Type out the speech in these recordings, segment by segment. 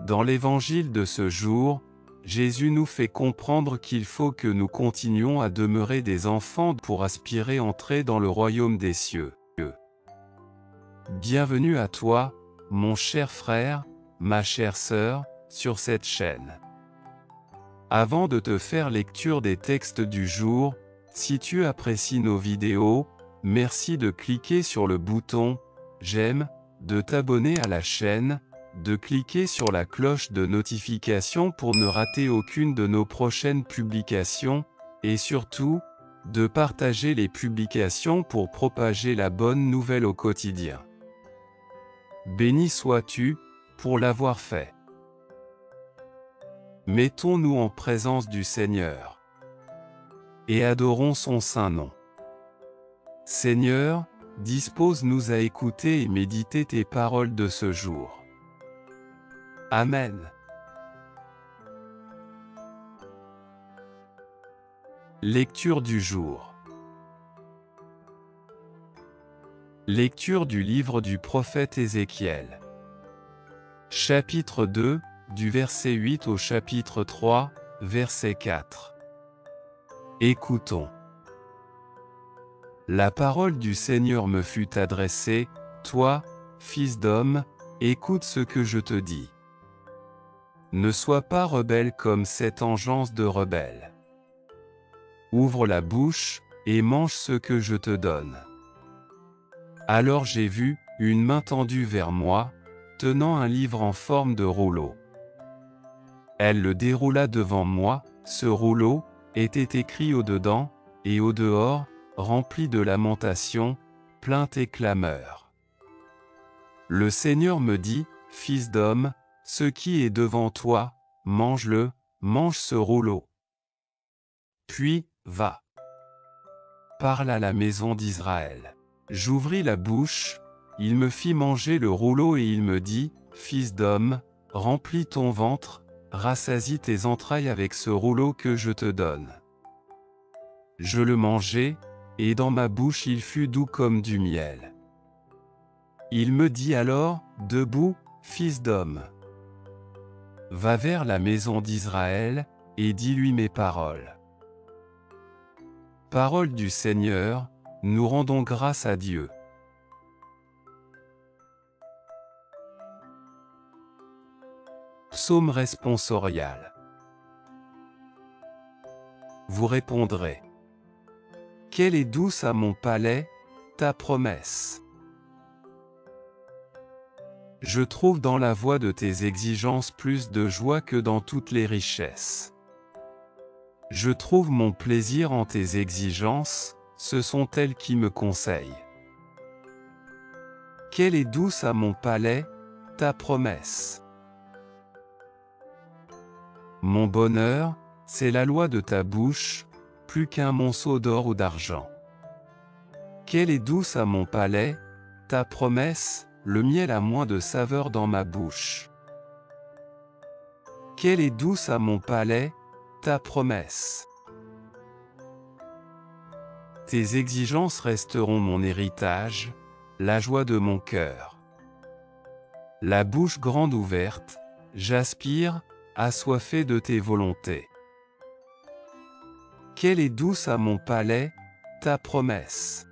Dans l'évangile de ce jour, Jésus nous fait comprendre qu'il faut que nous continuions à demeurer des enfants pour aspirer à entrer dans le royaume des cieux. Bienvenue à toi, mon cher frère, ma chère sœur, sur cette chaîne. Avant de te faire lecture des textes du jour, si tu apprécies nos vidéos, merci de cliquer sur le bouton « J'aime », de t'abonner à la chaîne, de cliquer sur la cloche de notification pour ne rater aucune de nos prochaines publications, et surtout, de partager les publications pour propager la bonne nouvelle au quotidien. Béni sois-tu, pour l'avoir fait. Mettons-nous en présence du Seigneur et adorons son saint nom. Seigneur, dispose-nous à écouter et méditer tes paroles de ce jour. Amen. Lecture du jour. Lecture du livre du prophète Ézéchiel. Chapitre 2, du verset 8 au chapitre 3, verset 4. Écoutons. La parole du Seigneur me fut adressée, toi, fils d'homme, écoute ce que je te dis. Ne sois pas rebelle comme cette engeance de rebelles. Ouvre la bouche, et mange ce que je te donne. Alors j'ai vu, une main tendue vers moi, tenant un livre en forme de rouleau. Elle le déroula devant moi, ce rouleau, était écrit au-dedans, et au-dehors, rempli de lamentations, plaintes et clameurs. Le Seigneur me dit, fils d'homme, ce qui est devant toi, mange-le, mange ce rouleau. Puis, va. Parle à la maison d'Israël. J'ouvris la bouche, il me fit manger le rouleau et il me dit, fils d'homme, remplis ton ventre, rassasie tes entrailles avec ce rouleau que je te donne. Je le mangeai, et dans ma bouche il fut doux comme du miel. Il me dit alors, debout, fils d'homme. Va vers la maison d'Israël, et dis-lui mes paroles. Parole du Seigneur, nous rendons grâce à Dieu. Psaume responsorial. Vous répondrez. Quelle est douce à mon palais, ta promesse. Je trouve dans la voie de tes exigences plus de joie que dans toutes les richesses. Je trouve mon plaisir en tes exigences, ce sont elles qui me conseillent. Quelle est douce à mon palais, ta promesse. Mon bonheur, c'est la loi de ta bouche, plus qu'un monceau d'or ou d'argent. Quelle est douce à mon palais, ta promesse, le miel a moins de saveur dans ma bouche. Quelle est douce à mon palais, ta promesse. Tes exigences resteront mon héritage, la joie de mon cœur. La bouche grande ouverte, j'aspire, assoiffé de tes volontés. Quelle est douce à mon palais, ta promesse.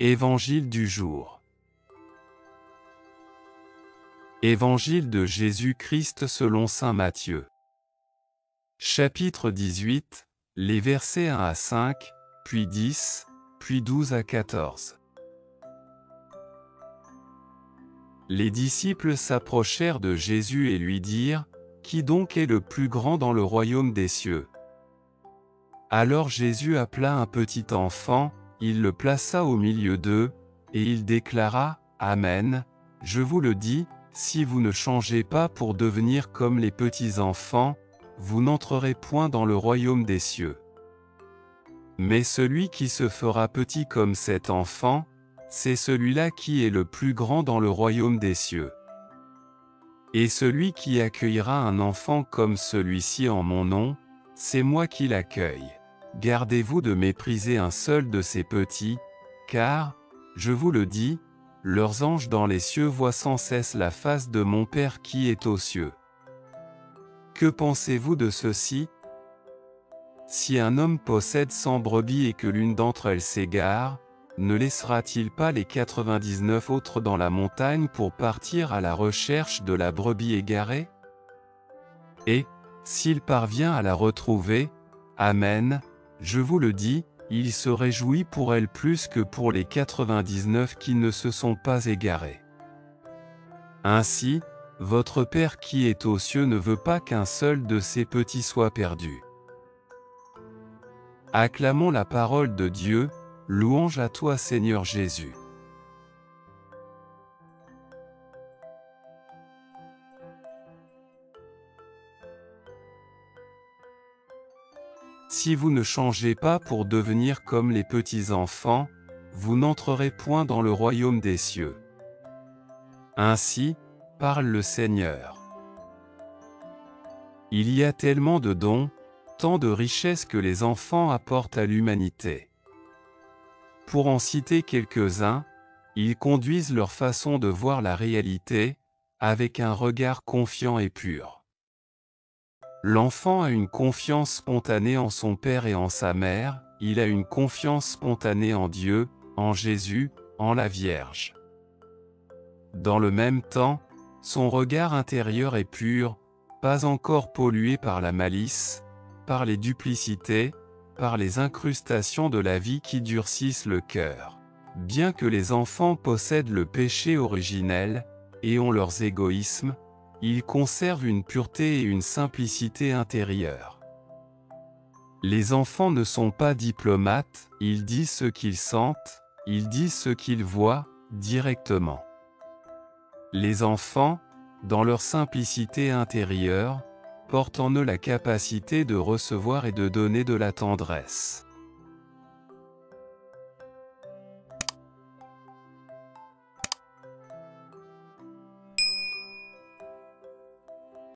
Évangile du jour. Évangile de Jésus-Christ selon saint Matthieu. Chapitre 18, les versets 1 à 5, puis 10, puis 12 à 14. Les disciples s'approchèrent de Jésus et lui dirent, « Qui donc est le plus grand dans le royaume des cieux ?» Alors Jésus appela un petit enfant, il le plaça au milieu d'eux, et il déclara, « Amen, je vous le dis, si vous ne changez pas pour devenir comme les petits enfants, vous n'entrerez point dans le royaume des cieux. Mais celui qui se fera petit comme cet enfant, c'est celui-là qui est le plus grand dans le royaume des cieux. Et celui qui accueillera un enfant comme celui-ci en mon nom, c'est moi qui l'accueille. Gardez-vous de mépriser un seul de ces petits, car, je vous le dis, leurs anges dans les cieux voient sans cesse la face de mon Père qui est aux cieux. Que pensez-vous de ceci? Si un homme possède 100 brebis et que l'une d'entre elles s'égare, ne laissera-t-il pas les 99 autres dans la montagne pour partir à la recherche de la brebis égarée? Et, s'il parvient à la retrouver, Amen, je vous le dis, il se réjouit pour elle plus que pour les 99 qui ne se sont pas égarés. Ainsi, votre Père qui est aux cieux ne veut pas qu'un seul de ses petits soit perdu. Acclamons la parole de Dieu, louange à toi Seigneur Jésus. Si vous ne changez pas pour devenir comme les petits enfants, vous n'entrerez point dans le royaume des cieux. Ainsi, parle le Seigneur. Il y a tellement de dons, tant de richesses que les enfants apportent à l'humanité. Pour en citer quelques-uns, ils conduisent leur façon de voir la réalité, avec un regard confiant et pur. L'enfant a une confiance spontanée en son père et en sa mère, il a une confiance spontanée en Dieu, en Jésus, en la Vierge. Dans le même temps, son regard intérieur est pur, pas encore pollué par la malice, par les duplicités, par les incrustations de la vie qui durcissent le cœur. Bien que les enfants possèdent le péché originel, et ont leurs égoïsmes, ils conservent une pureté et une simplicité intérieure. Les enfants ne sont pas diplomates, ils disent ce qu'ils sentent, ils disent ce qu'ils voient, directement. Les enfants, dans leur simplicité intérieure, portent en eux la capacité de recevoir et de donner de la tendresse.